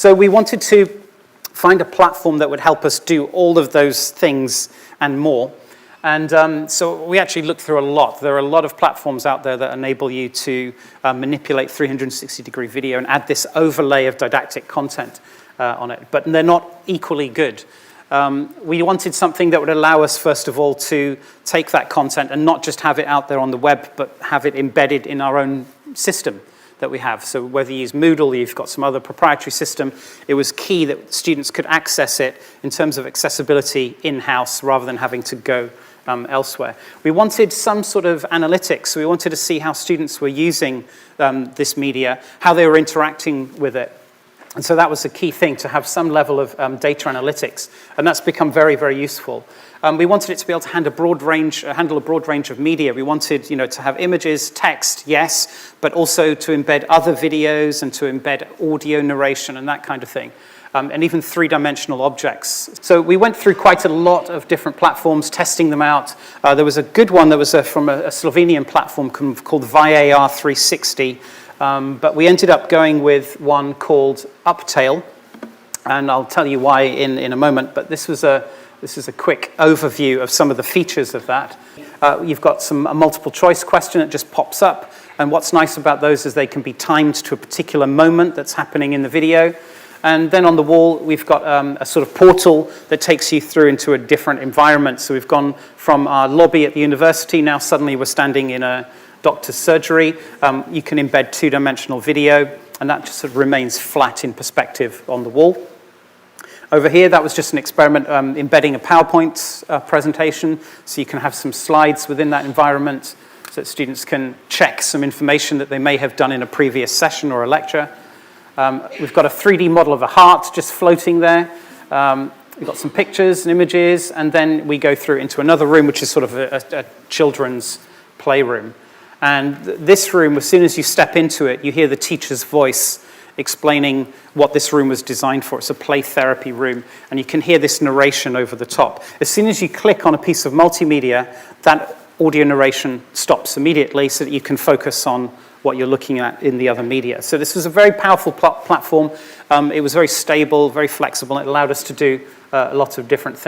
So we wanted to find a platform that would help us do all of those things and more. And so we actually looked through a lot. There are a lot of platforms out there that enable you to manipulate 360-degree video and add this overlay of didactic content on it, but they're not equally good. We wanted something that would allow us, first of all, to take that content and not just have it out there on the web, but have it embedded in our own system that we have. So whether you use Moodle, you've got some other proprietary system, it was key that students could access it in terms of accessibility in-house rather than having to go elsewhere. We wanted some sort of analytics. We wanted to see how students were using this media, how they were interacting with it. And so that was a key thing, to have some level of data analytics. And that's become very, very useful. We wanted it to be able to handle a broad range of media. We wanted, to have images, text, yes, but also to embed other videos and to embed audio narration and that kind of thing. And even three-dimensional objects. So we went through quite a lot of different platforms, testing them out. There was a good one that was from a Slovenian platform called VAR 360, but we ended up going with one called Uptale, and I'll tell you why in a moment, but this is a quick overview of some of the features of that. You've got a multiple choice question that just pops up, and what's nice about those is they can be timed to a particular moment that's happening in the video. And then on the wall, we've got a sort of portal that takes you through into a different environment. So we've gone from our lobby at the university, now suddenly we're standing in a doctor's surgery. You can embed two-dimensional video, and that just sort of remains flat in perspective on the wall. Over here, that was just an experiment embedding a PowerPoint presentation, so you can have some slides within that environment so that students can check some information that they may have done in a previous session or a lecture. We've got a 3D model of a heart just floating there. We've got some pictures and images, and then we go through into another room, which is sort of a children's playroom. And this room, as soon as you step into it, you hear the teacher's voice explaining what this room was designed for. It's a play therapy room, and you can hear this narration over the top. As soon as you click on a piece of multimedia, that audio narration stops immediately so that you can focus on what you're looking at in the other media. So this was a very powerful platform. It was very stable, very flexible, and it allowed us to do a lot of different things.